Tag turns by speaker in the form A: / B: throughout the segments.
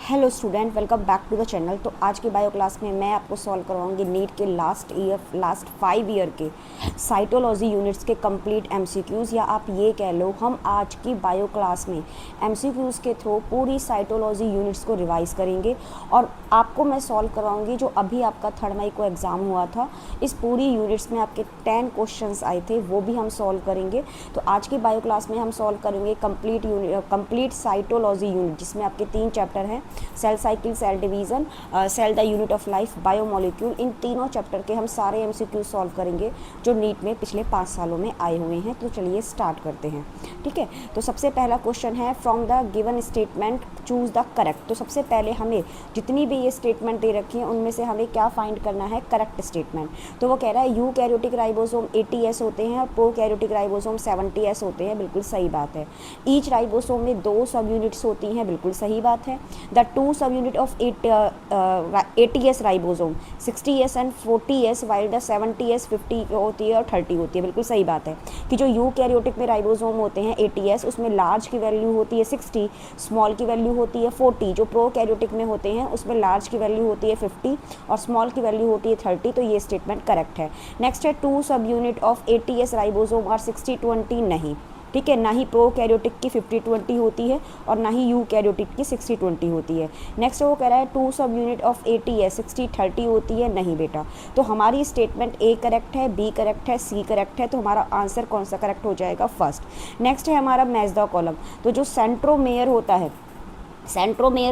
A: Hello student, welcome back to the channel. तो आज की बायो क्लास में मैं आपको सॉल्व करवाऊंगी नीट के लास्ट 5 ईयर के साइटोलॉजी यूनिट्स के कंप्लीट एमसीक्यूज़, या आप ये कह लो हम आज की बायो क्लास में एमसीक्यूज़ के थ्रू पूरी साइटोलॉजी यूनिट्स को रिवाइज करेंगे और आपको मैं सॉल्व करवाऊंगी जो अभी आपका थर्ड मई को एग्ज़ाम हुआ था। इस पूरी यूनिट्स में आपके 10 क्वेश्चंस आए थे, वो भी हम सॉल्व करेंगे। तो आज की बायो क्लास में हम सॉल्व करेंगे कंप्लीट साइटोलॉजी यूनिट, जिसमें आपके 3 चैप्टर हैं: cell cycle, cell division, cell the unit of life, biomolecule. इन तीनों चैप्टर के हम सारे एमसीक्यू सॉल्व करेंगे जो नीट में पिछले 5 सालों में आए हुए हैं। तो चलिए स्टार्ट करते हैं। ठीक है, तो सबसे पहला क्वेश्चन है, from the given statement choose the correct. तो सबसे पहले हमें जितनी भी ये स्टेटमेंट दे रखी है उनमें से हमें क्या फाइंड करना है, करेक्ट स्टेटमेंट। तो वो कह रहा है यूकैरियोटिक राइबोसोम 80S होते हैं और प्रोकैरियोटिक राइबोसोम 70S होते हैं। बिल्कुल सही बात है। ईच राइबोसोम में 2 सब यूनिट्स होती हैं। बिल्कुल सही बात है। द 2 सब unit of 80S ribosome 60S and 40S, while the 70S 50 होती है और 30 होती है। बिल्कुल सही बात है कि जो यूकैरियोटिक में राइबोसोम होते हैं 80S, उसमें लार्ज की वैल्यू होती है 60, स्मॉल की वैल्यू होती है 40। जो प्रोकैरियोटिक में होते हैं उसमें लार्ज की वैल्यू होती है 50 और स्मॉल की वैल्यू होती है 30। तो ये स्टेटमेंट करेक्ट है। नेक्स्ट है, 2 सब यूनिट ऑफ 80S राइबोसोम और 60-20 नहीं। ठीक है, ना ही प्रोकैरियोटिक की 50-20 होती है और ना ही यूकैरियोटिक की 60-20 होती है। नेक्स्ट वो कह रहा है 2 सब यूनिट ऑफ 80S 60-30 होती है। नहीं बेटा, तो हमारी स्टेटमेंट ए करेक्ट है, बी करेक्ट है, सी करेक्ट है। तो हमारा आंसर कौन सा करेक्ट हो जाएगा, फर्स्ट। नेक्स्ट है हमारा मैच द कॉलम। तो जो सेंट्रोमेयर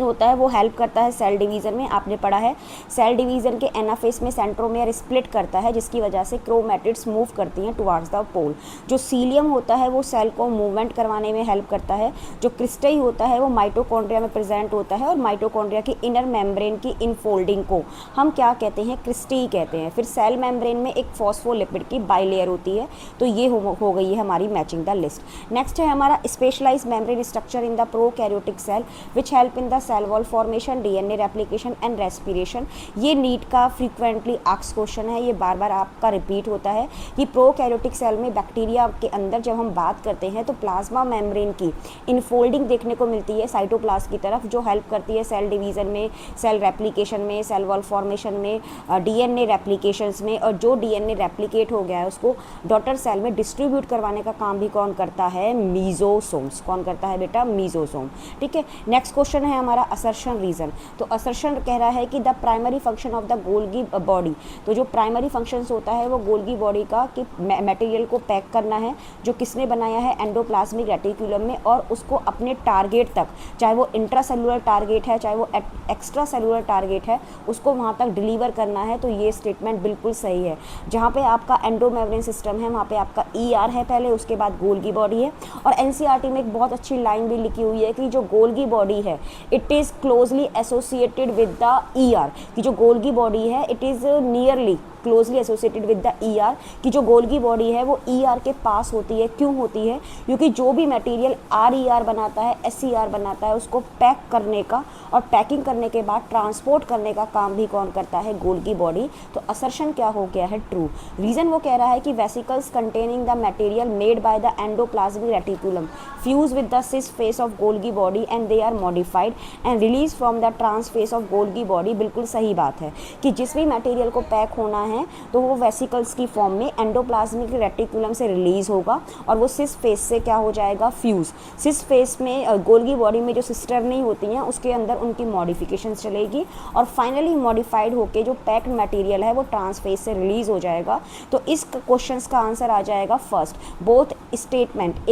A: होता है वो हेल्प करता है सेल डिवीज़न में। आपने पढ़ा है सेल डिवीज़न के एनाफेस में सेंट्रोमेयर स्प्लिट करता है, जिसकी वजह से क्रोमैटिड्स मूव करती हैं टुवार्ड्स द पोल। जो सीलियम होता है वो सेल को मूवमेंट करवाने में हेल्प करता है। जो क्रिस्टई होता है वो माइटोकॉन्ड्रिया में प्रेजेंट होता है और माइटोकॉन्ड्रिया की इनर मेम्ब्रेन की इनफोल्डिंग को हम क्या कहते हैं, क्रिस्टी कहते हैं। फिर सेल मेम्ब्रेन में एक फॉस्फोलिपिड की बाइलेयर होती है। तो ये हो गई है हमारी मैचिंग द लिस्ट। नेक्स्ट है हमारा specialise membrane structure in the prokaryotic cell which help in the cell wall formation, DNA replication and respiration। ये नीट का फ्रीक्वेंटली आस्क्ड क्वेश्चन है, ये बार बार आपका रिपीट होता है कि प्रोकैरियोटिक सेल में बैक्टीरिया के अंदर जब हम बात करते हैं तो प्लाज्मा मेम्ब्रेन की इनफोल्डिंग देखने को मिलती है साइटोप्लाज्म की तरफ, जो हेल्प करती है सेल डिवीज़न में, सेल रेप्लिकेशन में, सेल वॉल फॉर्मेशन में, DNA रेप्लिकेशंस में। और जो DNA रेप्लिकेट हो गया है उसको डॉटर सेल में डिस्ट्रीब्यूट करवाने का काम भी कौन करता है, मीजोसोम्स। कौन करता है बेटा, मीजोसोम। ठीक है, नेक्स्ट क्वेश्चन है हमारा असर्शन रीजन। तो असर्शन कह रहा है कि the primary function of the Golgi body. तो जो प्राइमरी फंक्शंस होता है वो गोल्गी बॉडी का कि मटेरियल को पैक करना है, जो किसने बनाया है, एंडोप्लाज्मिक रेटिकुलम में, और उसको अपने टारगेट तक, चाहे वो इंट्रासेलुलर टारगेट है चाहे वो एक्स्ट्रा सेलुलर टारगेट है, उसको वहाँ तक डिलीवर करना है। तो ये स्टेटमेंट बिल्कुल सही है। जहाँ पे आपका एंडोमेम्ब्रेन सिस्टम है वहाँ पे आपका ER है पहले, उसके बाद गोल्गी बॉडी है। और NCERT में एक बहुत अच्छी लाइन भी लिखी हुई है कि जो गोल्गी बॉडी है it is closely associated with the ER। कि जो गोल्गी बॉडी है it is nearly closely associated with the ER। कि जो गोल्गी बॉडी है वो ER के पास होती है। क्यों होती है, क्योंकि जो भी मटेरियल RER बनाता है, SER बनाता है, उसको पैक करने का और पैकिंग करने के बाद ट्रांसपोर्ट करने का काम भी कौन करता है, गोल्गी बॉडी। तो असर्शन क्या हो गया है, ट्रू। रीज़न वो कह रहा है कि vesicles containing the material made by the endoplasmic reticulum fuse with the cis face of Golgi body and they are modified and release from the trans face of Golgi body. बिल्कुल सही बात है कि जिस भी मटेरियल को pack होना है तो वो वेसिकल्स की फॉर्म में एंडोप्लाज्मिक रेटिकुलम से रिलीज होगा और वो सिस फेस से क्या हो जाएगा, फ्यूज। सिस फेस में गोल्गी बॉडी में जो सिस्टर नहीं होती हैं उसके अंदर उनकी मॉडिफिकेशन चलेगी और फाइनली मॉडिफाइड होके जो पैक्ड मटेरियल है वो ट्रांस फेस से रिलीज हो जाएगा। तो इस क्वेश्चन का आंसर आ जाएगा first. Both statement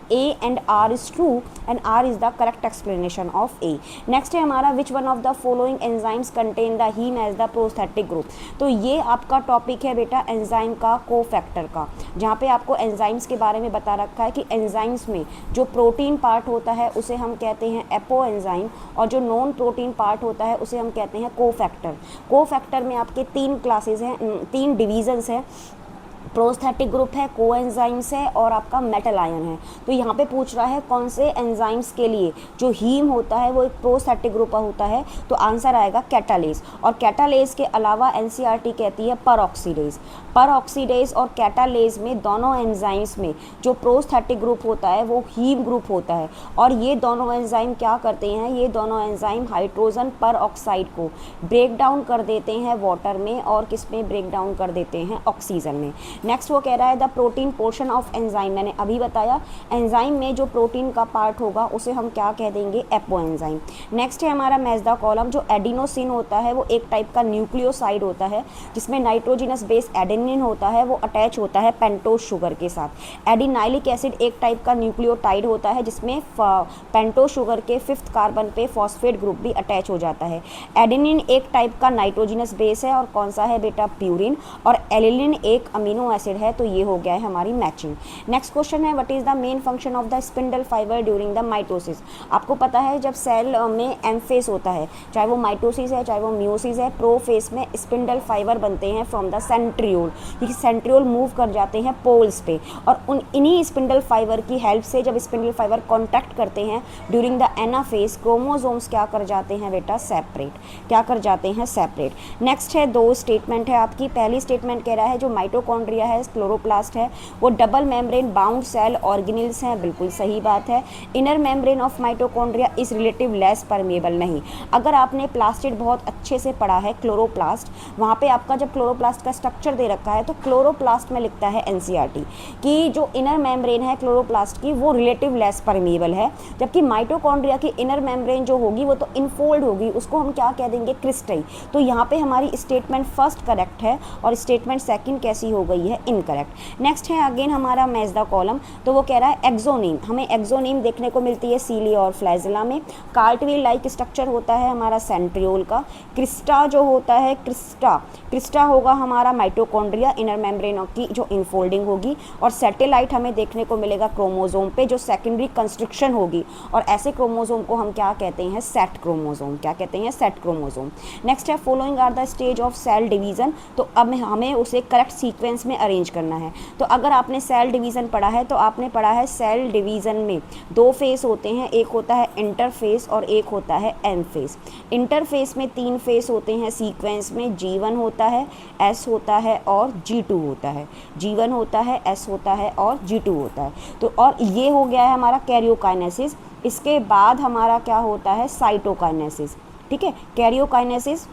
A: A and R is true and R is the correct explanation of A। Next है हमारा which one of the following enzymes contain the heme as the prosthetic group। तो ये आपका topic है बेटा enzyme का, cofactor का, जहाँ पे आपको एंजाइम्स के बारे में बता रखा है कि एंजाइम्स में जो प्रोटीन पार्ट होता है उसे हम कहते हैं एपो एंजाइम और जो नॉन प्रोटीन पार्ट होता है उसे हम कहते हैं कोफैक्टर। कोफैक्टर में आपके 3 क्लासेज हैं, 3 डिवीजन्स हैं। प्रोस्थेटिक ग्रुप है, कोएंजाइम्स है और आपका मेटल आयन है। तो यहाँ पे पूछ रहा है कौन से एंजाइम्स के लिए जो हीम होता है वो एक प्रोस्थेटिक ग्रुप होता है, तो आंसर आएगा कैटालेज। और कैटालेज के अलावा एनसीईआरटी कहती है परऑक्सीडेज। परऑक्सीडेज और कैटालेज में दोनों एंजाइम्स में जो प्रोस्थेटिक ग्रुप होता है वो हीम ग्रुप होता है, और ये दोनों एंजाइम क्या करते हैं, ये दोनों एंजाइम हाइड्रोजन परऑक्साइड को ब्रेक डाउन कर देते हैं वाटर में, और किस में ब्रेक डाउन कर देते हैं, ऑक्सीजन में। नेक्स्ट वो कह रहा है the protein portion of enzyme, मैंने अभी बताया एंजाइम में जो प्रोटीन का पार्ट होगा उसे हम क्या कह देंगे, एपो एंजाइम। नेक्स्ट है हमारा मेजदा कॉलम। जो एडिनोसिन होता है वो एक टाइप का न्यूक्लियोसाइड होता है जिसमें नाइट्रोजिनस बेस एडेनिन होता है, वो अटैच होता है पेंटोज शुगर के साथ। एडिनाइलिक एसिड एक टाइप का न्यूक्लियोटाइड होता है जिसमें पेंटोज शुगर के 5th कार्बन पे फॉस्फेट ग्रुप भी अटैच हो जाता है। एडेनिन एक टाइप का नाइट्रोजिनस बेस है, और कौन सा है बेटा, प्यूरिन। और एलिलिन एक अमीनो एसिड है, तो ये हो गया है हमारी मैचिंग। नेक्स्ट क्वेश्चन है what is the main function of the spindle fibre during the mitosis. आपको पता है जब सेल में एम फेस होता है, चाहे वो माइटोसिस है चाहे वो मियोसिस है, प्रो फेस में स्पिंडल फाइबर बनते हैं फ्रॉम द सेंट्रियोल। ये सेंट्रियोल मूव कर जाते हैं पोल्स पे, और इन्हीं स्पिंडल फाइबर की हेल्प से जब स्पिंडल फाइबर कॉन्टैक्ट करते हैं ड्यूरिंग द एनाफेज, क्रोमोसोम्स क्या कर जाते हैं बेटा, सेपरेट। क्या कर जाते हैं, सेपरेट। नेक्स्ट है 2 स्टेटमेंट है आपकी। पहली स्टेटमेंट कह रहा है जो माइटोकॉन्ड्रिया है, क्लोरोप्लास्ट है, वो double membrane bound cell organelles हैं, बिल्कुल सही बात है। Inner membrane of mitochondria is relative less permeable, नहीं। अगर आपने प्लास्टिड बहुत अच्छे से पढ़ा है, क्लोरोप्लास्ट, वहाँ पे आपका जब क्लोरोप्लास्ट का स्ट्रक्चर दे रखा है तो क्लोरोप्लास्ट में लिखता है एनसीईआरटी कि जो इनर मेम्ब्रेन है क्लोरोप्लास्ट की वो रिलेटिव लेस परमेबल है, जबकि माइटोकॉन्ड्रिया की इनर मेम्ब्रेन जो होगी वो तो इनफोल्ड होगी, उसको हम क्या कह देंगे, क्रिस्टल। तो यहाँ पे हमारी स्टेटमेंट फर्स्ट करेक्ट है और स्टेटमेंट सेकंड कैसी हो गई है, इनकरेक्ट। नेक्स्ट है अगेन हमारा मेजदा कॉलम। तो वो कह रहा है एक्सोनीम, हमें एक्सोनीम देखने को मिलती है सीलिया और फ्लैजिला में। कार्टविल लाइक स्ट्रक्चर होता है हमारा सेंट्रियोल का। क्रिस्टा जो होता है, क्रिस्टा होगा हमारा माइटोकॉन्ड्रिया, इनर मेम्ब्रेन की जो इनफोल्डिंग होगी। और सैटेलाइट हमें देखने को मिलेगा क्रोमोसोम पे, जो सेकेंडरी कंस्ट्रक्शन होगी, और ऐसे क्रोमोसोम को हम क्या कहते हैं, सेट क्रोमोसोम। क्या कहते हैं, सेट क्रोमोसोम। नेक्स्ट है following are the stage of cell division. तो अब हमें उसे करेक्ट सीक्वेंस में अरेंज करना है। तो अगर आपने सेल डिवीज़न पढ़ा है तो आपने पढ़ा है सेल डिवीज़न में 2 फेस होते हैं, एक होता है इंटरफेस और एक होता है एम फेस। इंटरफेस में 3 फेस होते हैं सीक्वेंस में, G1 होता है, S होता है और G2 होता है। G1 होता है, S होता है और G2 होता है। तो और ये हो गया है हमारा कैरियोकाइनेसिस। इसके बाद हमारा क्या होता है, साइटोकाइनेसिस। ठीक है, कैरियोकाइनेसिस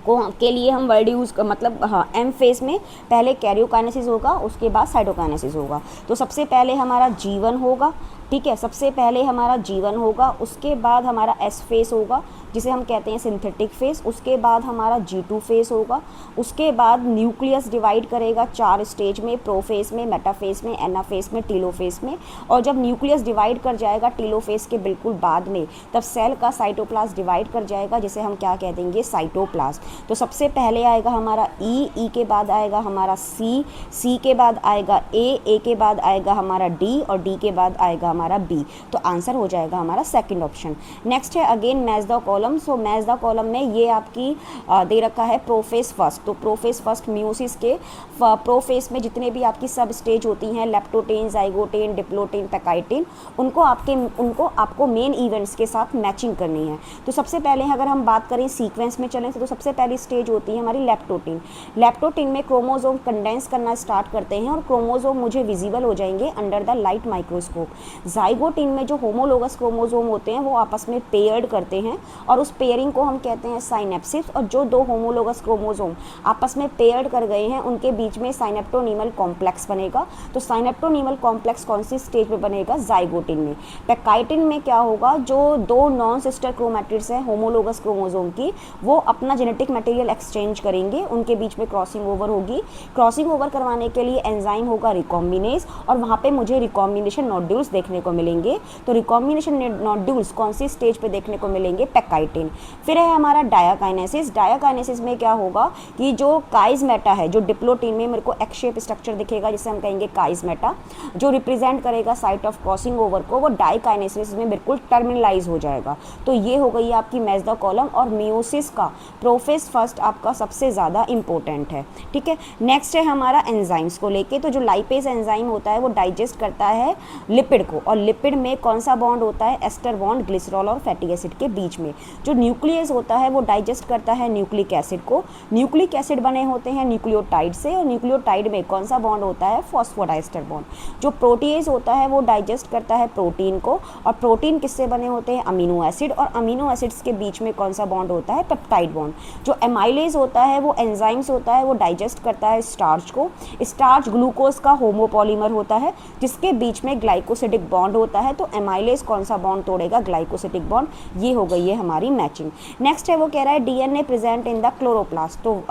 A: के लिए हम वर्ड यूज़ मतलब हाँ, एम फेस में पहले कैरियोकाइनेसिस होगा, उसके बाद साइटोकाइनेसिस होगा। तो सबसे पहले हमारा G1 होगा, ठीक है, सबसे पहले हमारा G1 होगा, उसके बाद हमारा S फेस होगा जिसे हम कहते हैं सिंथेटिक फेस, उसके बाद हमारा G2 फेस होगा, उसके बाद न्यूक्लियस डिवाइड करेगा 4 स्टेज में, प्रोफेस में, मेटाफेस में, एनाफेस में, टीलोफेस में। और जब न्यूक्लियस डिवाइड कर जाएगा टीलोफेस के बिल्कुल बाद में, तब सेल का साइटोप्लाज्म डिवाइड कर जाएगा जिसे हम क्या कह देंगे, साइटोप्लाज्म। तो सबसे पहले आएगा हमारा ई के बाद आएगा हमारा सी के बाद आएगा ए के बाद आएगा हमारा डी, और डी के बाद आएगा हमारा बी। तो आंसर हो जाएगा हमारा सेकंड ऑप्शन। नेक्स्ट है अगेन मेजदा कॉलम। सो मेजदा कॉलम में ये आपकी दे रखा है प्रोफेस फर्स्ट। तो प्रोफेस फर्स्ट म्यूसिस के प्रोफेस में जितने भी आपकी सब स्टेज होती हैं, लेप्टोटेन, जाइगोटेन, डिप्लोटेन, पैकाइटिन, उनको आपको मेन इवेंट्स के साथ मैचिंग करनी है। तो सबसे पहले अगर हम बात करें सीक्वेंस में चलें तो सबसे पहली स्टेज होती है हमारी लेप्टोटेन। लेप्टोटेन में क्रोमोसोम कंडेंस करना स्टार्ट करते हैं और क्रोमोसोम मुझे विजिबल हो जाएंगे अंडर द लाइट माइक्रोस्कोप। जाइगोटेन में जो होमोलोगस क्रोमोसोम होते हैं वो आपस में पेयर्ड करते हैं और उस पेयरिंग को हम कहते हैं साइनेप्सिस। और जो 2 होमोलोगस क्रोमोसोम आपस में पेयर्ड कर गए हैं उनके बीच में साइनेप्टोनीमल कॉम्प्लेक्स बनेगा। तो साइनेप्टोनीमल कॉम्प्लेक्स कौन सी स्टेज में बनेगा, जाइगोटिन में। पैकाइटिन में क्या होगा, जो 2 नॉन सिस्टर क्रोमैटिड्स हैं होमोलोगस क्रोमोसोम की, वो अपना जेनेटिक मटेरियल एक्सचेंज करेंगे, उनके बीच में क्रॉसिंग ओवर होगी। क्रॉसिंग ओवर करवाने के लिए एंजाइम होगा रिकॉम्बिनेज, और वहाँ पे मुझे रिकॉम्बिनेशन नोड्यूल्स देखने देखने को मिलेंगे, तो रिकॉम्बिनेशन नोड्यूल्स कौन सी स्टेज पे देखने को मिलेंगे, पेकाइटिन। फिर है हमारा डायाकाइनेसिस। डायाकाइनेसिस में क्या होगा कि जो काइजमेटा है, जो डिप्लोटीन में मेरे को एक्स शेप स्ट्रक्चर दिखेगा जिसे हम कहेंगे काइजमेटा, जो रिप्रेजेंट करेगा साइट ऑफ क्रॉसिंग ओवर को, वो डायकाइनेसिस में बिल्कुल टर्मिनलाइज हो जाएगा। तो ये हो गई आपकी मेसदा कॉलम, और मियोसिस का प्रोफेज फर्स्ट आपका सबसे ज़्यादा इंपॉर्टेंट है, ठीक है। नेक्स्ट है हमारा एंजाइम्स को लेके, तो जो लाइपेज एंजाइम होता है वो डाइजेस्ट करता है लिपिड को, और लिपिड में कौन सा बॉन्ड होता है, एस्टर बॉन्ड ग्लिसरॉल और फैटी एसिड के बीच में। जो न्यूक्लियस होता है वो डाइजेस्ट करता है न्यूक्लिक एसिड को। न्यूक्लिक एसिड बने होते हैं न्यूक्लियोटाइड से, और न्यूक्लियोटाइड में कौन सा बॉन्ड होता है, फॉस्फोडाइस्टर बॉन्ड। जो प्रोटीएज होता है वो डाइजेस्ट करता है प्रोटीन को, और प्रोटीन किससे बने होते हैं, अमीनो एसिड, और अमीनो एसिड्स के बीच में कौन सा बॉन्ड होता है, पेप्टाइड बॉन्ड। जो एमाइलेज होता है वो एंजाइम्स होता है, वो डाइजेस्ट करता है स्टार्च को। स्टार्च ग्लूकोज का होमोपॉलीमर होता है जिसके बीच में ग्लाइकोसिडिक बॉन्ड होता है, तो एमाइलेज कौन सा बॉन्ड तोड़ेगा, ग्लाइकोसिडिक बॉन्ड। ये हो गई है हमारी मैचिंग। नेक्स्ट है वो कह रहा है DNA present in the chloroplast. तो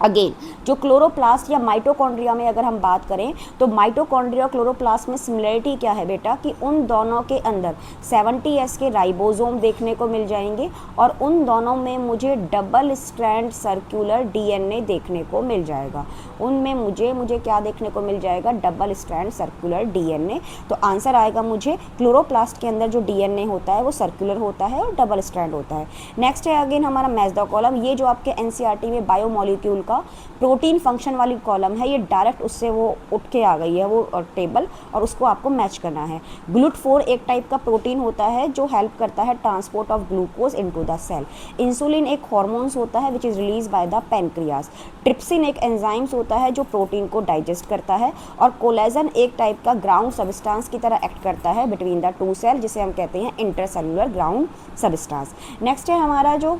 A: अगेन जो क्लोरोप्लास्ट या माइटोकॉन्ड्रिया में अगर हम बात करें तो माइटोकॉन्ड्रिया और क्लोरोप्लास्ट में सिमिलरिटी क्या है बेटा, कि उन दोनों के अंदर 70S के राइबोसोम देखने को मिल जाएंगे, और उन दोनों में मुझे डबल स्ट्रैंड सर्कुलर डीएनए देखने को मिल जाएगा। उनमें मुझे क्या देखने को मिल जाएगा, डबल स्ट्रैंड सर्कुलर डीएनए। तो आंसर आएगा मुझे क्लोरोप्लास्ट के अंदर जो डीएनए होता है वो सर्कुलर होता है और डबल स्ट्रैंड होता है। नेक्स्ट है अगेन हमारा मेसदा कॉलम। ये जो आपके एनसीईआरटी में बायोमोलिक्यूल का प्रोटीन फंक्शन वाली कॉलम है, ये डायरेक्ट उससे वो उठ के आ गई है वो टेबल, और उसको आपको मैच करना है। GLUT4 एक टाइप का प्रोटीन होता है जो हेल्प करता है transport of glucose into the cell. Insulin एक हार्मोन्स होता है which is release by the pancreas. Trypsin एक एंजाइम्स होता है जो प्रोटीन को डाइजेस्ट करता है, और कोलेजन एक टाइप का ग्राउंड सबस्टांस की तरह एक्ट करता है बिटवीन द टू सेल, जिसे हम कहते हैं इंटरसेलुलर ग्राउंड सबस्टांस। नेक्स्ट है हमारा जो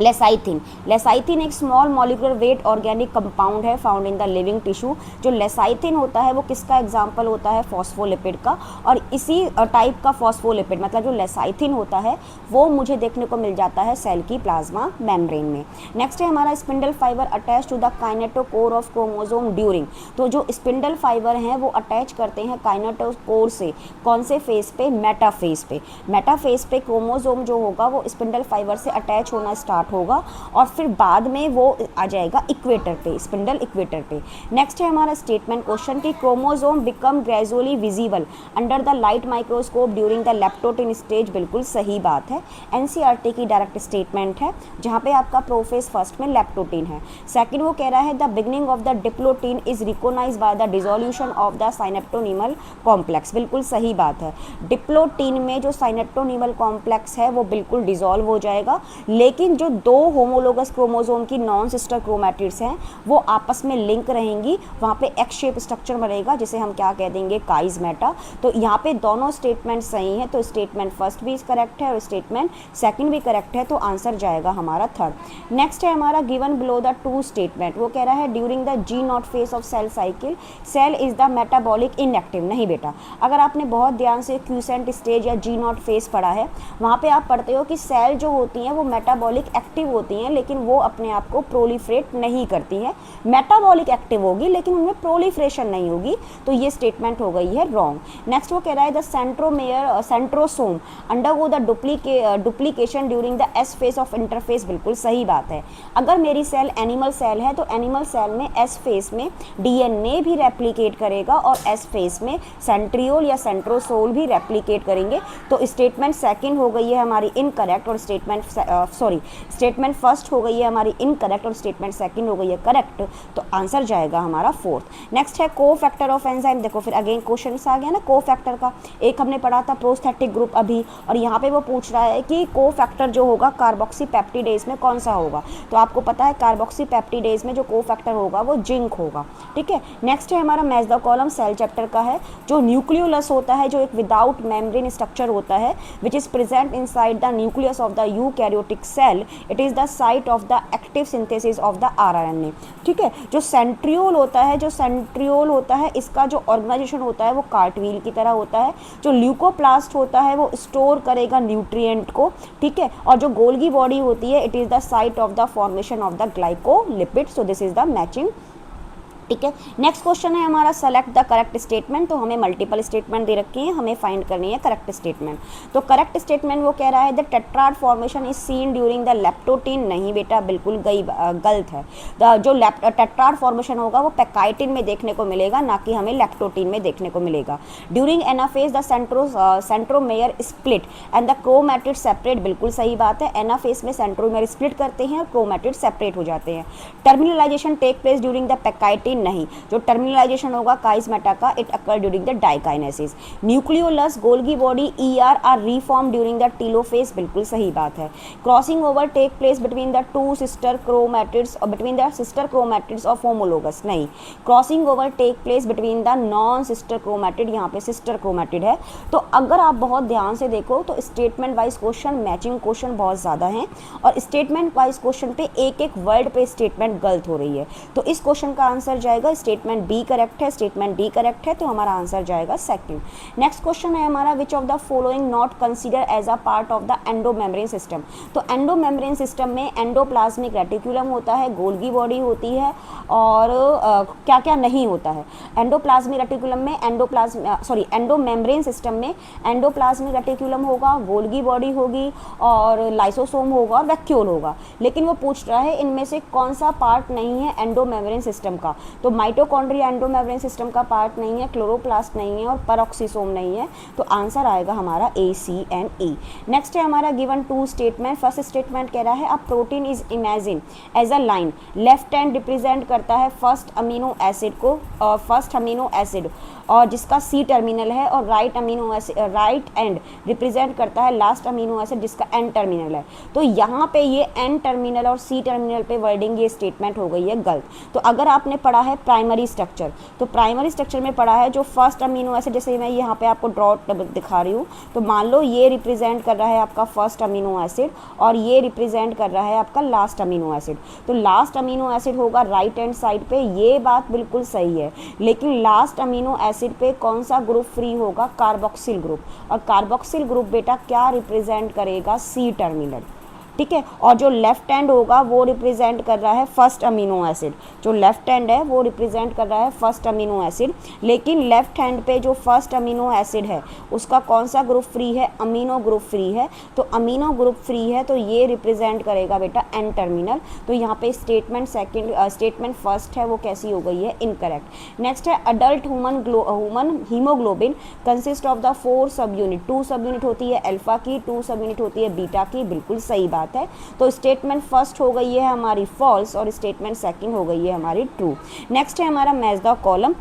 A: लेसाइथिन। लेसाइथिन एक small molecular weight organic compound है found in the living tissue. जो लेसाइथिन होता है वो किसका एग्जांपल होता है, फॉस्फोलिपिड का, और इसी टाइप का फॉस्फोलिपिड मतलब जो लेसाइथिन होता है वो मुझे देखने को मिल जाता है सेल की प्लाज्मा मेम्ब्रेन में। नेक्स्ट है हमारा spindle fibre attach to the kinetochore of chromosome during. तो जो स्पिंडल फाइबर हैं वो अटैच करते हैं काइनेटोकोर से कौन से फेज पे, मेटाफेज पे। मेटाफेज पे क्रोमोसोम जो होगा वो स्पिंडल फाइबर से अटैच होना स्टार्ट होगा, और फिर बाद में वो आ जाएगा इक्वेटर पे, स्पिंडल इक्वेटर पे। नेक्स्ट है हमारा स्टेटमेंट क्वेश्चन कि chromosome become gradually visible under the light microscope during the leptotene stage. बिल्कुल सही बात है, एनसीईआरटी की डायरेक्ट स्टेटमेंट है जहाँ पे आपका प्रोफेज फर्स्ट में लेप्टोटिन है। सेकंड वो कह रहा है the beginning of the diplotene is recognised by the dissolution of the synaptonemal complex. बिल्कुल सही बात है, डिप्लोटिन में जो साइनेप्टोनिमल कॉम्प्लेक्स है वो बिल्कुल डिसॉल्व हो जाएगा, लेकिन जो दो होमोलोगस क्रोमोसोम की नॉन सिस्टर क्रोमैटिड्स हैं वो आपस में लिंक रहेंगी, वहाँ पे एक्स शेप स्ट्रक्चर बनेगा जिसे हम क्या कह देंगे, काइजमेटा। तो यहाँ पे दोनों स्टेटमेंट सही है, तो स्टेटमेंट फर्स्ट भी करेक्ट है और स्टेटमेंट सेकंड भी करेक्ट है, तो आंसर जाएगा हमारा थर्ड। नेक्स्ट है हमारा given below the two statement. वो कह रहा है during the G0 phase of cell cycle cell is the metabolic inactive. नहीं बेटा, अगर आपने बहुत ध्यान से क्यूसेंट स्टेज या G0 फेज पढ़ा है, वहाँ पे आप पढ़ते हो कि सेल जो होती हैं वो मेटाबॉलिक एक्टिव होती हैं, लेकिन वो अपने आप को प्रोलिफरेट नहीं करती हैं। मेटाबॉलिक एक्टिव होगी लेकिन उनमें प्रोलिफरेशन नहीं होगी, तो ये स्टेटमेंट हो गई है रॉन्ग। नेक्स्ट वो कह रहा है the centrosome undergo the duplication during the S phase of interface. बिल्कुल सही बात है, अगर मेरी सेल एनिमल सेल है तो एनिमल सेल में एस फेज में डीएनए भी रेप्लिकेट करेगा और एस फेज में सेंट्रियोल या सेंट्रोसोल भी रेप्लिकेट करेंगे। तो स्टेटमेंट सेकंड हो गई है हमारी इनकरेक्ट, और स्टेटमेंट फर्स्ट हो गई है हमारी इनकरेक्ट और स्टेटमेंट सेकंड हो गई है करेक्ट, तो आंसर जाएगा हमारा फोर्थ। नेक्स्ट है को फैक्टर ऑफ एंजाइम। देखो फिर अगेन क्वेश्चन आ गया ना को फैक्टर का, एक हमने पढ़ा था प्रोस्थेटिक ग्रुप अभी, और यहाँ पे वो पूछ रहा है कि को फैक्टर जो होगा कार्बोक्सीपेप्टिडेज में कौन सा होगा। तो आपको पता है कार्बोक्सीपेप्टिडेज में जो को फैक्टर होगा वो जिंक होगा, ठीक है। नेक्स्ट है हमारा मेसदा कॉलम सेल चैप्टर का है। जो न्यूक्लियोलस होता है जो एक विदाउट मेम्ब्रेन स्ट्रक्चर होता है which is present inside the nucleus of the eukaryotic cell, it is the site of the active synthesis of the RNA, ठीक है। जो सेंट्रियोल होता है इसका जो ऑर्गेनाइजेशन होता है वो कार्टवील की तरह होता है। जो ल्यूकोप्लास्ट होता है वो स्टोर करेगा न्यूट्रिएंट को, ठीक है। और जो गोल्गी बॉडी होती है it is the site of the formation of the glycolipid. So this is the matching ठीक है। नेक्स्ट क्वेश्चन है हमारा सेलेक्ट द करेक्ट स्टेटमेंट। तो हमें मल्टीपल स्टेटमेंट दे रखी है, हमें फाइंड करनी है करेक्ट स्टेटमेंट। तो करेक्ट स्टेटमेंट वो कह रहा है the tetrad formation is seen during the leptotene. नहीं बेटा, बिल्कुल गलत है। जो टेट्राड फॉर्मेशन होगा वो पैकाइटिन में देखने को मिलेगा, ना कि हमें लेप्टोटीन में देखने को मिलेगा। During anaphase the centromere split and the chromatid separate. बिल्कुल सही बात है, एनाफेज में सेंट्रोमेयर स्प्लिट करते हैं और क्रोमैटिड सेपरेट हो जाते हैं। Terminalisation take place during the pachytene. नहीं, जो टर्मिनलाइजेशन होगा काइस्मेटा का, it occur during the diakinesis. Nucleolus Golgi body ER are reform during the telophase. बिल्कुल सही बात है। Crossing over take place between the two sister chromatids और between the sister chromatids of homologous. नहीं, crossing over take place between the non sister chromatid. यहाँ पे sister chromatid है। तो अगर आप बहुत ध्यान से देखो तो statement wise question, matching question बहुत ज़्यादा हैं और स्टेटमेंट वाइज क्वेश्चन पे एक एक वर्ड पे स्टेटमेंट गलत हो रही है। तो इस क्वेश्चन का आंसर जाएगा स्टेटमेंट बी करेक्ट है, स्टेटमेंट डी करेक्ट है, तो हमारा आंसर जाएगा सेकंड। नेक्स्ट क्वेश्चन है हमारा which of the following not consider as a part of the endomembrane system. तो एंडोमेम्ब्रेन सिस्टम में एंडोप्लाज्मिक रेटिकुलम होता है, गोल्गी बॉडी होती है और क्या क्या नहीं होता है। एंडोप्लाज्मिक रेटिकुलम में एंडोमेम्ब्रेन सिस्टम में एंडोप्लाज्मिक रेटिकुलम होगा, गोल्गी बॉडी होगी और लाइसोसोम होगा और वैक्यूल होगा। लेकिन वो पूछ रहा है इनमें से कौन सा पार्ट नहीं है एंडोमेम्ब्रेन सिस्टम का। तो माइटोकॉन्ड्रिया एंडोमेम्ब्रेन सिस्टम का पार्ट नहीं है, क्लोरोप्लास्ट नहीं है और पेरोक्सिसोम नहीं है। तो आंसर आएगा हमारा ए, सी एंड ई। नेक्स्ट है हमारा given two statement. First statement कह रहा है a protein is imagine as a line. Left hand represent करता है फर्स्ट अमीनो एसिड को, और फर्स्ट अमीनो एसिड और जिसका सी टर्मिनल है, और राइट एंड रिप्रेजेंट करता है लास्ट अमीनो एसिड जिसका एन टर्मिनल है। तो यहाँ पे ये एन टर्मिनल और सी टर्मिनल पे वर्डिंग ये स्टेटमेंट हो गई है गलत। तो अगर आपने पढ़ा है प्राइमरी स्ट्रक्चर, तो प्राइमरी स्ट्रक्चर में पढ़ा है जो फर्स्ट अमीनो एसिड, जैसे मैं यहाँ पे आपको ड्रॉट दिखा रही हूँ, तो मान लो ये रिप्रेजेंट कर रहा है आपका फर्स्ट अमीनो एसिड और ये रिप्रेजेंट कर रहा है आपका लास्ट अमीनो एसिड। तो लास्ट अमीनो एसिड होगा राइट हैंड साइड पे, ये बात बिल्कुल सही है। लेकिन लास्ट अमीनो एसिड पे कौन सा ग्रुप फ्री होगा? Carboxyl group. और कार्बोक्सिल ग्रुप बेटा क्या रिप्रेजेंट करेगा? C terminal. ठीक है। और जो लेफ्ट हैंड होगा वो रिप्रेजेंट कर रहा है फर्स्ट अमीनो एसिड। जो लेफ्ट हैंड है वो रिप्रेजेंट कर रहा है फर्स्ट अमीनो एसिड। लेकिन लेफ्ट हैंड पे जो फर्स्ट अमीनो एसिड है उसका कौन सा ग्रुप फ्री है? अमीनो ग्रुप फ्री है। तो अमीनो ग्रुप फ्री है तो ये रिप्रेजेंट करेगा बेटा एन टर्मिनल। तो यहाँ पे स्टेटमेंट फर्स्ट है वो कैसी हो गई है? इनकरेक्ट। नेक्स्ट है adult human haemoglobin consist of the 4 सब यूनिट। 2 सब यूनिट होती है अल्फा की, 2 सब यूनिट होती है बीटा की। बिल्कुल सही बात है। तो स्टेटमेंट फर्स्ट हो गई है हमारी फॉल्स और स्टेटमेंट सेकंड हो गई है हमारी ट्रू। नेक्स्ट है हमारा मैच द कॉलम।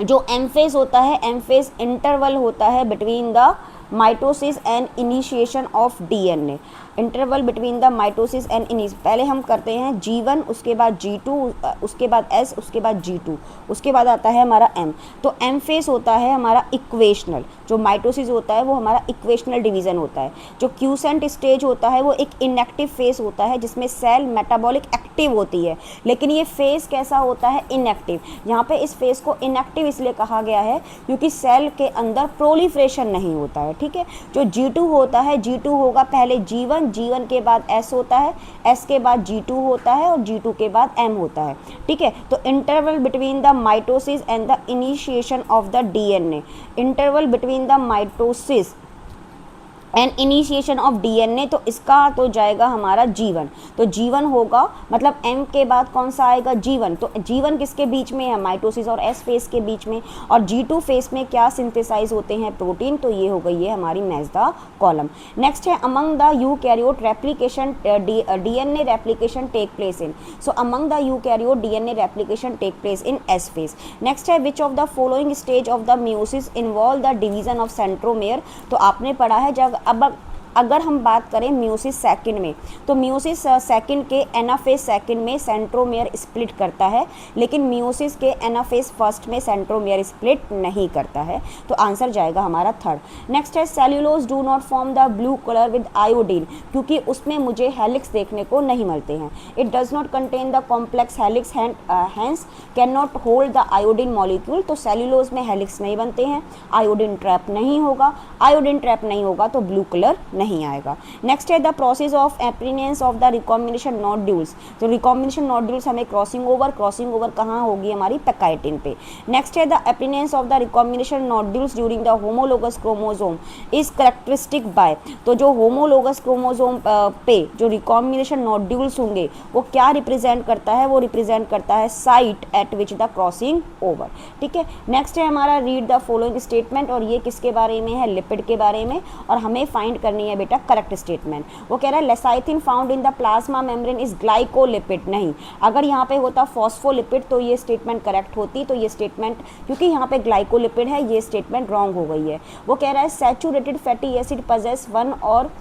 A: जो एम फेज होता है, एम फेज इंटरवल होता है between the mitosis and initiation of DNA. Interval between the mitosis and पहले हम करते हैं G1, उसके बाद G2, उसके बाद S, उसके बाद G2, उसके बाद आता है हमारा M। तो M फेज होता है हमारा इक्वेशनल। जो माइटोसिस होता है वो हमारा इक्वेशनल डिवीज़न होता है। जो क्यूसेंट स्टेज होता है वो एक इनएक्टिव फेज होता है जिसमें सेल मेटाबॉलिक एक्टिव होती है, लेकिन ये फेज कैसा होता है? इनएक्टिव। यहाँ पे इस फेज को इनएक्टिव इसलिए कहा गया है क्योंकि सेल के अंदर प्रोलिफ्रेशन नहीं होता है। ठीक है। जो G2 होता है, G2 होगा पहले G1 के बाद S होता है, S के बाद G2 होता है और G2 के बाद M होता है। ठीक है। तो interval between the mitosis and the initiation of the DNA, interval between the mitosis and initiation of DNA, तो इसका तो जाएगा हमारा G1। तो G1 होगा, मतलब M के बाद कौन सा आएगा? G1। तो G1 किसके बीच में है? माइटोसिस और S फेज के बीच में। और G2 फेज में क्या सिंथेसाइज होते हैं? प्रोटीन। तो ये हो गई है हमारी मैच द कॉलम। नेक्स्ट है among the eukaryote replication DNA replication take place in. So among the eukaryote DNA replication take place in S phase. Next है which of the following stage of the meiosis involve the division of centromere. तो आपने पढ़ा है जब अब अगर हम बात करें म्यूसिस सेकंड में, तो म्यूसिस सेकंड के एनाफेज सेकंड में सेंट्रोमेयर स्प्लिट करता है, लेकिन म्यूसिस के एनाफेज फर्स्ट में सेंट्रोमेयर स्प्लिट नहीं करता है। तो आंसर जाएगा हमारा थर्ड। नेक्स्ट है cellulose do not form the blue colour with iodine, क्योंकि उसमें मुझे हेलिक्स देखने को नहीं मिलते हैं। It does not contain the complex helix hence can not hold the iodine molecule. तो सेल्यूलोज में हेलिक्स नहीं बनते हैं, आयोडीन ट्रैप नहीं होगा। आयोडीन ट्रैप नहीं होगा तो ब्लू कलर नहीं आएगा। नेक्स्ट है the process of appearance of the recombination nodules. तो रिकॉम्बिनेशन नोड्यूल्स हमें क्रॉसिंग ओवर कहाँ होगी हमारी पैकाइटिन पे। नेक्स्ट है the appearance of the recombination nodules during the homologous chromosome is characteristic by. तो जो होमोलोगस क्रोमोसोम पे जो रिकॉम्बिनेशन नोड्यूल्स होंगे वो क्या रिप्रेजेंट करता है, वो रिप्रेजेंट करता है site eight which the crossing over. ठीक है, नेक्स्ट है हमारा रीड द फॉलोइंग स्टेटमेंट, और ये किसके बारे में है, लिपिड के बारे में, और हमें फाइंड करनी है बेटा करेक्ट स्टेटमेंट। वो कह रहा है lecithin found in the plasma membrane is glycolipid. नहीं, अगर यहाँ पे होता फॉस्फोलिपिड तो ये स्टेटमेंट करेक्ट होती, तो ये स्टेटमेंट क्योंकि यहाँ पे ग्लाइकोलिपिड है ये स्टेटमेंट रॉन्ग हो गई है। वो कह रहा है saturated fatty acid possess one और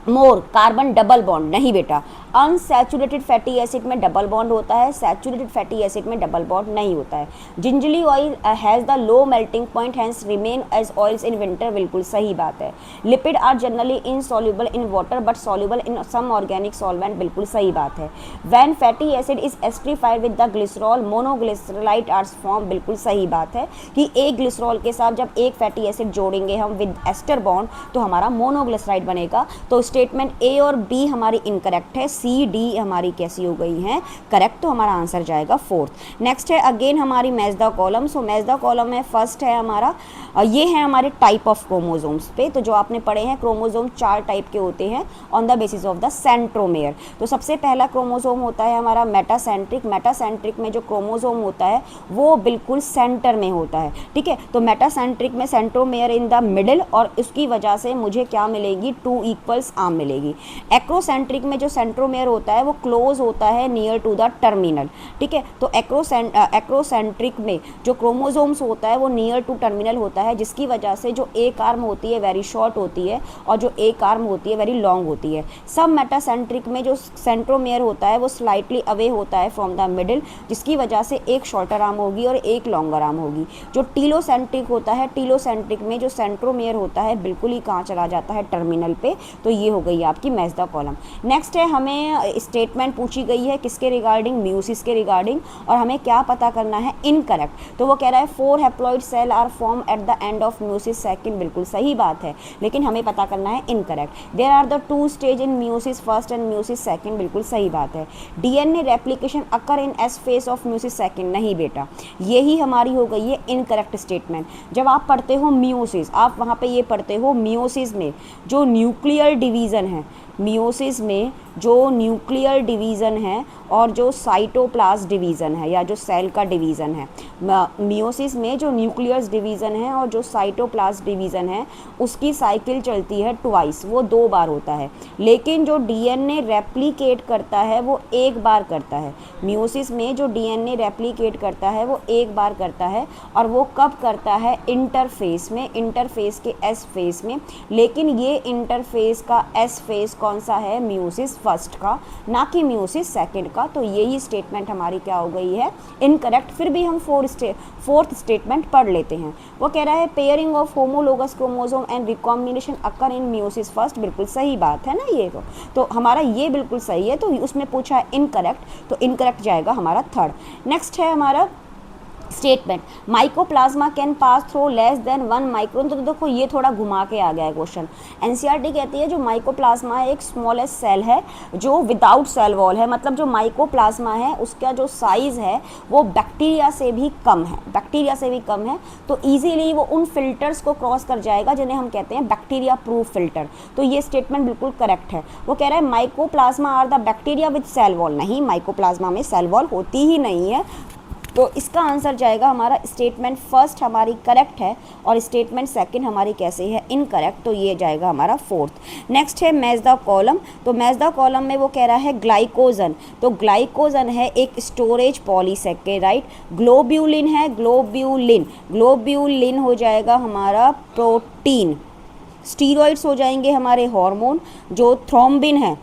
A: मोर कार्बन डबल बॉन्ड। नहीं बेटा, अनसैचुरेटेड फैटी एसिड में डबल बॉन्ड होता है, सैचुरेटेड फैटी एसिड में डबल बॉन्ड नहीं होता है। Gingelly oil has the low melting point hence remain as oils in winter. बिल्कुल सही बात है। Lipid are generally insoluble in water but soluble in some organic solvent. बिल्कुल सही बात है। When fatty acid is एस्ट्रीफाइड with the glycerol monoglyceride are form. बिल्कुल सही बात है कि एक ग्लिसरॉल के साथ जब एक फैटी एसिड जोड़ेंगे हम विद एस्टर बॉन्ड तो हमारा मोनोग्लिसराइड बनेगा। तो स्टेटमेंट ए और बी हमारी इनकरेक्ट है, सी डी हमारी कैसी हो गई हैं करेक्ट, तो हमारा आंसर जाएगा फोर्थ। नेक्स्ट है अगेन हमारी मैचदा कॉलम। सो मैचदा कॉलम में फर्स्ट है हमारा ये है हमारे टाइप ऑफ क्रोमोसोम्स पे। तो जो आपने पढ़े हैं क्रोमोसोम 4 टाइप के होते हैं on the basis of the centromere. तो सबसे पहला क्रोमोसोम होता है हमारा मेटासेंट्रिक। मेटासेंट्रिक में जो क्रोमोसोम होता है वो बिल्कुल सेंटर में होता है। ठीक है, तो मेटासेंट्रिक में सेंट्रोमेयर इन द मिडिल, और उसकी वजह से मुझे क्या मिलेगी, 2 इक्वल्स आर्म मिलेगी। एक्रोसेंट्रिक में जो सेंट्रोमेयर होता है वो क्लोज होता है नियर टू द टर्मिनल। ठीक है, तो एक्रोसेंट्रिक में जो क्रोमोसोम्स होता है वो नियर टू टर्मिनल होता है, जिसकी वजह से जो एक आर्म होती है वेरी शॉर्ट होती है और जो एक आर्म होती है वेरी लॉन्ग होती है। सब मेटासेंट्रिक में जो सेंट्रोमेयर होता है वो स्लाइटली अवे होता है फ्रॉम द मिडिल, जिसकी वजह से एक शॉर्टर आर्म होगी और एक लॉन्गर आर्म होगी। जो टीलोसेंट्रिक होता है, टीलोसेंट्रिक में जो सेंट्रोमेयर होता है बिल्कुल ही कहाँ चला जाता है, टर्मिनल पे। तो ये हो गई आपकी मैचदा कॉलम। नेक्स्ट है हमें स्टेटमेंट पूछी गई है किसके रिगार्डिंग, म्यूसिस के रिगार्डिंग, और हमें क्या पता करना है, इनकरेक्ट। तो वो कह रहा है 4 haploid cell are form at the end of meiosis second. बिल्कुल सही बात है, लेकिन हमें पता करना है incorrect. There are the 2 stage in meiosis first and meiosis second. बिल्कुल सही बात है। DNA replication occur in S phase of meiosis second. नहीं बेटा, यही हमारी हो गई है इनकरेक्ट स्टेटमेंट। जब आप पढ़ते हो म्यूसिस, आप वहाँ पे ये पढ़ते हो म्यूसिस में जो न्यूक्लियर डिवीज़न है, मियोसिस में जो न्यूक्लियर डिवीज़न है और जो साइटोप्लाज्म डिवीज़न है या जो सेल का डिवीज़न है, मियोसिस में जो न्यूक्लियस डिवीज़न है और जो साइटोप्लाज्म डिवीज़न है उसकी साइकिल चलती है ट्वाइस, वो 2 बार होता है। लेकिन जो डीएनए रेप्लिकेट करता है वो 1 बार करता है। मियोसिस में जो डीएनए रेप्लिकेट करता है वो 1 बार करता है, और वो कब करता है, इंटरफेस में, इंटरफेस के एस फेस में। लेकिन ये इंटरफेस का एस फेस कौन सा है, मियोसिस फर्स्ट का, ना कि मियोसिस सेकंड का। तो यही स्टेटमेंट हमारी क्या हो गई है, इनकरेक्ट। फिर भी हम फोर्थ स्टेटमेंट पढ़ लेते हैं। वो कह रहा है pairing of homologous chromosome and recombination occur in meiosis first. बिल्कुल सही बात है ना ये तो हमारा ये बिल्कुल सही है। तो उसमें पूछा है इनकरेक्ट, तो इनकरेक्ट जाएगा हमारा थर्ड। नेक्स्ट है हमारा statement mycoplasma can pass through less than 1 micron. तो देखो ये थोड़ा घुमा के आ गया है क्वेश्चन। एनसीईआरटी कहती है जो माइकोप्लाज्मा है एक स्मॉलेस्ट सेल है जो विदाउट सेल वॉल है, मतलब जो माइकोप्लाज्मा है उसका जो साइज़ है वो बैक्टीरिया से भी कम है, बैक्टीरिया से भी कम है। तो ईजीली वो उन फिल्टर्स को क्रॉस कर जाएगा जिन्हें हम कहते हैं बैक्टीरिया प्रूफ फिल्टर। तो ये स्टेटमेंट बिल्कुल करेक्ट है। वो कह रहा है mycoplasma are the bacteria with cell wall. नहीं, माइकोप्लाज्मा में सेल वॉल होती ही नहीं है। तो इसका आंसर जाएगा हमारा स्टेटमेंट फर्स्ट हमारी करेक्ट है और स्टेटमेंट सेकंड हमारी कैसे है, इनकरेक्ट। तो ये जाएगा हमारा फोर्थ। नेक्स्ट है मैचदा कॉलम। तो मैचदा कॉलम में वो कह रहा है ग्लाइकोजन। तो ग्लाइकोजन है एक स्टोरेज पॉलीसेकेराइड। ग्लोब्यूलिन है, ग्लोब्यूलिन हो जाएगा हमारा प्रोटीन। स्टीरॉइड्स हो जाएंगे हमारे हार्मोन। जो थ्रोम्बिन है,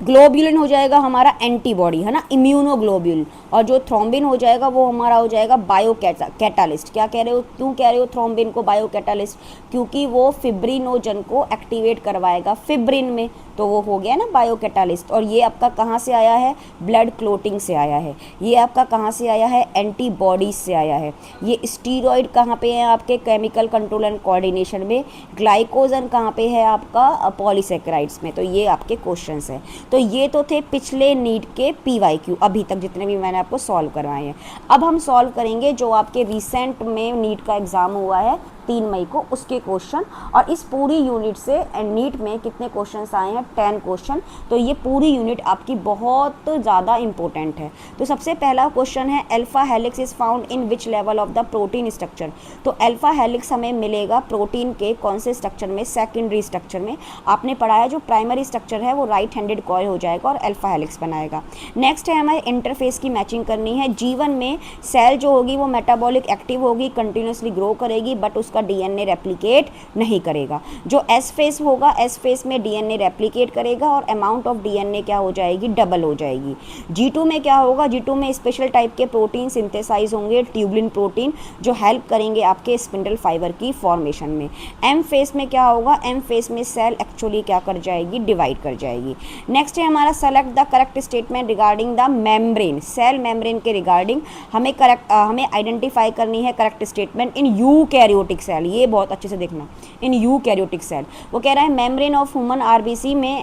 A: ग्लोब्यूलिन हो जाएगा हमारा एंटीबॉडी, है ना, इम्यूनोग्लोब्यूल। और जो थ्रोम्बिन हो जाएगा वो हमारा हो जाएगा बायो कैटालिस्ट। क्या कह रहे हो, क्यों कह रहे हो थ्रोम्बिन को बायो कैटालिस्ट? क्योंकि वो फिब्रिनोजन को एक्टिवेट करवाएगा फिब्रिन में, तो वो हो गया ना बायो कैटालिस्ट। और ये आपका कहाँ से आया है? ब्लड क्लोटिंग से आया है। ये आपका कहाँ से आया है? एंटीबॉडीज से आया है। ये स्टीरॉयड कहाँ पे है आपके? केमिकल कंट्रोल एंड कोऑर्डिनेशन में। ग्लाइकोजन कहाँ पे है आपका? पॉलीसेकेराइड्स में। तो ये आपके क्वेश्चंस हैं। तो ये तो थे पिछले नीट के PYQ अभी तक जितने भी मैंने आपको सॉल्व करवाए हैं। अब हम सॉल्व करेंगे जो आपके रिसेंट में नीट का एग्ज़ाम हुआ है 3 मई को, उसके क्वेश्चन। और इस पूरी यूनिट से नीट में कितने क्वेश्चंस आए हैं? 10 क्वेश्चन। तो ये पूरी यूनिट आपकी बहुत ज़्यादा इंपॉर्टेंट है। तो सबसे पहला क्वेश्चन है, alpha helix is found in which level of the protein structure. तो अल्फा हेलिक्स हमें मिलेगा प्रोटीन के कौन से स्ट्रक्चर में? सेकेंडरी स्ट्रक्चर में। आपने पढ़ा है जो प्राइमरी स्ट्रक्चर है वो राइट हैंडेड कॉइल हो जाएगा और अल्फा हेलिक्स बनाएगा। नेक्स्ट है हमारे इंटरफेस की मैचिंग करनी है। जीवन में सेल जो होगी वो मेटाबॉलिक एक्टिव होगी, कंटिन्यूसली ग्रो करेगी, बट उसका डीएनए रेप्लिकेट नहीं करेगा। जो एस फेस होगा, एस फेस में डीएनए रेप्लिकेट करेगा और अमाउंट ऑफ डीएनए क्या हो जाएगी? डबल हो जाएगी। G2 में क्या होगा? G2 में स्पेशल टाइप के प्रोटीन सिंथेसाइज होंगे, ट्यूबुलिन प्रोटीन, जो हेल्प करेंगे आपके स्पिंडल फाइबर की फॉर्मेशन में। एम फेस में क्या होगा? एम फेस में सेल एक्चुअली क्या कर जाएगी? डिवाइड कर जाएगी। नेक्स्ट है हमारा, select the correct statement regarding the membrane. Cell membrane के रिगार्डिंग हमें आइडेंटिफाई करनी है correct statement in eukaryotic cell. ये बहुत अच्छे से देखना, इन यूकैरियोटिक सेल। वो कह रहा है मेम्ब्रेन ऑफ ह्यूमन RBC में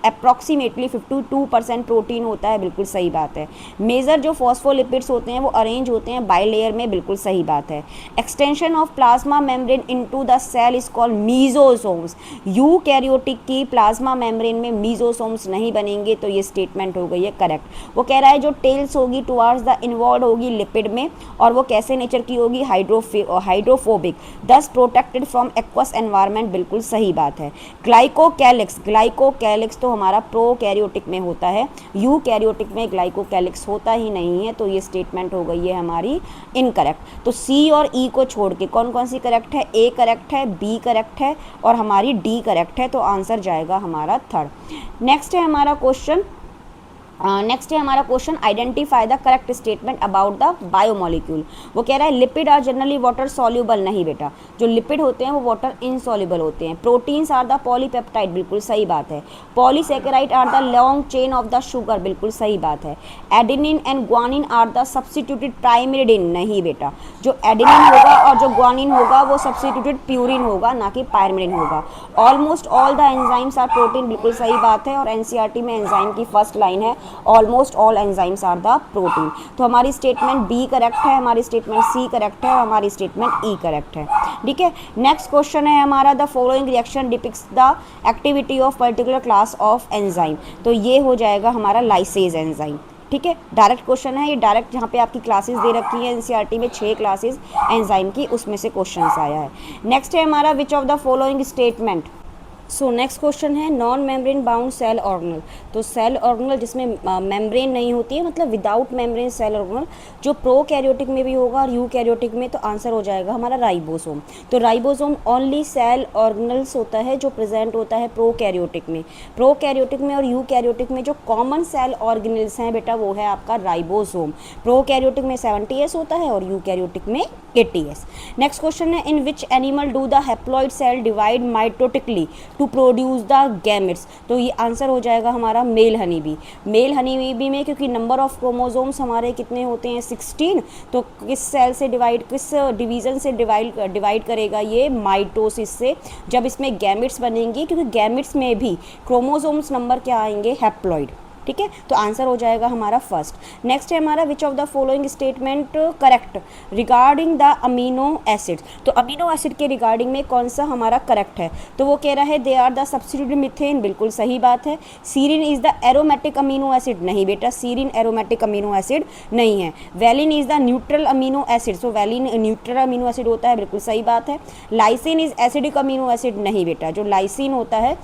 A: अप्रॉक्सीमेटली 52% प्रोटीन होता है, बिल्कुल सही बात है। मेजर जो फॉस्फोलिपिड्स होते हैं वो अरेंज होते हैं बाइलेयर में, बिल्कुल सही बात है। Extension of plasma membrane into the cell is called mesosomes. Eukaryotic की प्लाज्मा मेम्ब्रेन में मीजोसोम्स नहीं बनेंगे, तो ये स्टेटमेंट हो गई है करेक्ट। वो कह रहा है जो टेल्स होगी टुवार्ड्स द इन्वॉल्व होगी लिपिड में, और वो कैसे नेचर की होगी? हाइड्रोफोबिक, दस प्रोटेक्टेड फ्रॉम एक्वस एनवायरनमेंट, बिल्कुल सही बात है। ग्लाइकोकैलिक्स तो हमारा प्रोकैरियोटिक में होता है, यूकैरियोटिक में ग्लाइकोकैलिक्स होता ही नहीं है, तो ये स्टेटमेंट हो गई है हमारी इनकरेक्ट। तो सी और ई को छोड़ के कौन कौन सी करेक्ट है? ए करेक्ट है, बी करेक्ट है और हमारी डी करेक्ट है, तो आंसर जाएगा हमारा थर्ड। नेक्स्ट है हमारा question, identify the correct statement about the biomolecule. वो कह रहा है lipid are generally water soluble. नहीं बेटा, जो लिपिड होते हैं वो वाटर इनसॉल्यूबल होते हैं। प्रोटीन्स आर द पॉलीपेप्टाइड, बिल्कुल सही बात है। Polysaccharide are the long chain of the sugar, बिल्कुल सही बात है। Adenine and guanine are the substituted pyrimidine. नहीं बेटा, जो एडेनिन होगा और जो ग्वानिन होगा वो सब्स्टिट्यूटेड प्यूरिन होगा, ना कि पायरिमिडिन होगा। Almost all the enzymes are protein, बिल्कुल सही बात है। और एनसीईआरटी में एंजाइम की फर्स्ट लाइन है almost all enzymes are the protein. तो हमारी स्टेटमेंट बी करेक्ट है, हमारी स्टेटमेंट सी करेक्ट है और हमारी स्टेटमेंट ई करेक्ट है। ठीक है, नेक्स्ट क्वेश्चन है हमारा, the following reaction depicts the activity of particular class of enzyme. तो ये हो जाएगा हमारा लाइसेज एंजाइम। ठीक है, डायरेक्ट क्वेश्चन है ये, डायरेक्ट जहाँ पे आपकी क्लासेस दे रखी है एनसीईआरटी में 6 क्लासेस एंजाइम की, उसमें से क्वेश्चन आया है। नेक्स्ट है हमारा, which of the following statement. So next question है non membrane bound cell organelle. तो सेल ऑर्गेनल जिसमें मेम्ब्रेन नहीं होती है, मतलब विदाउट मेम्ब्रेन सेल ऑर्गेनल, जो प्रोकैरियोटिक में भी होगा और यूकैरियोटिक में, तो आंसर हो जाएगा हमारा राइबोसोम। तो राइबोसोम ओनली सेल ऑर्गेनल्स होता है जो प्रेजेंट होता है प्रोकैरियोटिक में। प्रोकैरियोटिक में और यूकैरियोटिक में जो कॉमन सेल ऑर्गेनल्स हैं बेटा वो है आपका राइबोसोम। प्रोकैरियोटिक में 70S होता है और यूकैरियोटिक में 80S। नेक्स्ट क्वेश्चन है, in which animal do the haploid cell divide mitotically to produce the gametes. तो ये आंसर हो जाएगा हमारा male honey bee. Male honey bee में क्योंकि नंबर ऑफ क्रोमोसोम्स हमारे कितने होते हैं? 16। तो किस सेल से डिवाइड, किस डिवीज़न से डिवाइड करेगा ये? माइटोसिस से। जब इसमें गैमेट्स बनेंगे, क्योंकि गैमेट्स में भी क्रोमोसोम्स नंबर क्या आएंगे? हैप्लॉइड। ठीक है, तो आंसर हो जाएगा हमारा फर्स्ट। नेक्स्ट है हमारा, which of the following statement correct regarding the amino acids. तो अमीनो एसिड के रिगार्डिंग में कौन सा हमारा करेक्ट है? तो वो कह रहा है they are the substituted methane, बिल्कुल सही बात है। Serine is the aromatic amino acid. नहीं बेटा, सीरिन एरोमेटिक अमीनो एसिड नहीं है। Valine is the neutral amino acid. So valine neutral amino acid होता है, बिल्कुल सही बात है। Lysine is acidic amino acid. नहीं बेटा, जो लाइसिन होता है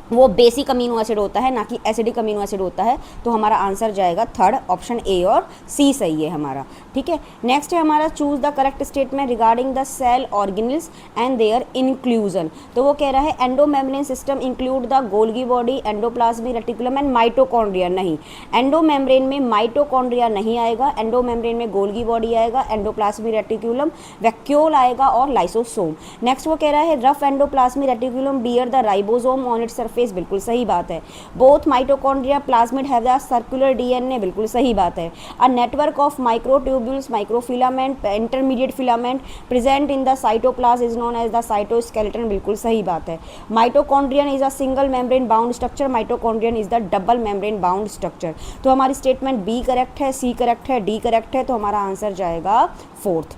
A: वो बेसिक अमीनो एसिड होता है, ना कि एसिडिक अमीनो एसिड होता है। तो हमारा आंसर जाएगा थर्ड, ऑप्शन ए और सी सही है हमारा। ठीक है, नेक्स्ट है हमारा choose the correct statement regarding the cell organelles and their inclusion. तो वो कह रहा है endomembrane system include the Golgi body, endoplasmic reticulum and mitochondria. नहीं, एंडोमेम्ब्रेन में माइटोकॉन्ड्रिया नहीं आएगा, एंडोमेम्ब्रेन में गोल्गी बॉडी आएगा, एंडोप्लाज्मिक रेटिकुलम, वैक्यूल आएगा और लाइसोसोम। नेक्स्ट वो कह रहा है rough endoplasmic reticulum bear the ribosome on its surface. बिल्कुल सही बात है। Both mitochondria plasmid have the circular DNA. बिल्कुल सही बात है। A network of microtubules, microfilament, intermediate filament present in the cytoplasm is known as the cytoskeleton. बिल्कुल सही बात है। Mitochondrion is a single membrane bound structure, mitochondrion is the double membrane bound structure. तो हमारी स्टेटमेंट बी करेक्ट है, C correct है, D correct है, तो हमारा आंसर जाएगा फोर्थ।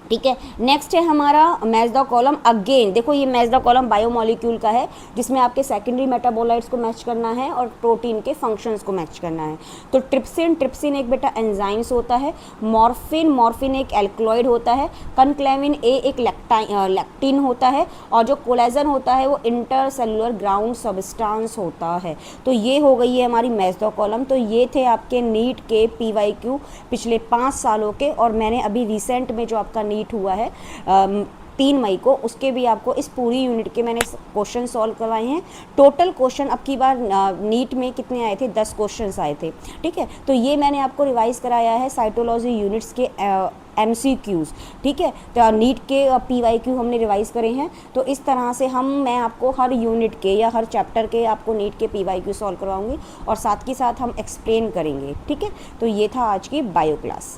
A: ठीक है, नेक्स्ट है हमारा मैच द कॉलम। अगेन देखो ये मैच द कॉलम बायोमोलिक्यूल का है, जिसमें आपके सेकेंडरी मेटाबोलाइट्स को मैच करना है और प्रोटीन के फंक्शंस को मैच करना है। तो ट्रिप्सिन एक बेटा एंजाइम्स होता है, मॉर्फिन एक एल्कलॉइड होता है, कनक्लेविन एक लैक्टिन होता है, और जो कोलेजन होता है वो इंटरसेलुलर ग्राउंड सब्सटेंस होता है। तो ये हो गई है हमारी मैच द कॉलम। तो ये थे आपके नीट के PYQ पिछले 5 सालों के, और मैंने अभी रिसेंट में जो आपका नीट हुआ है 3 मई को, उसके भी आपको इस पूरी यूनिट के मैंने क्वेश्चन सॉल्व करवाए हैं। टोटल क्वेश्चन अब की बार नीट में कितने आए थे? 10 क्वेश्चंस आए थे। ठीक है, तो ये मैंने आपको रिवाइज कराया है साइटोलॉजी यूनिट्स के MCQs। ठीक है, तो नीट के PYQ हमने रिवाइज करे हैं। तो इस तरह से मैं आपको हर यूनिट के या हर चैप्टर के आपको नीट के PYQ सॉल्व करवाऊंगी, और साथ ही साथ हम एक्सप्लेन करेंगे। ठीक है, तो ये था आज की बायो क्लास।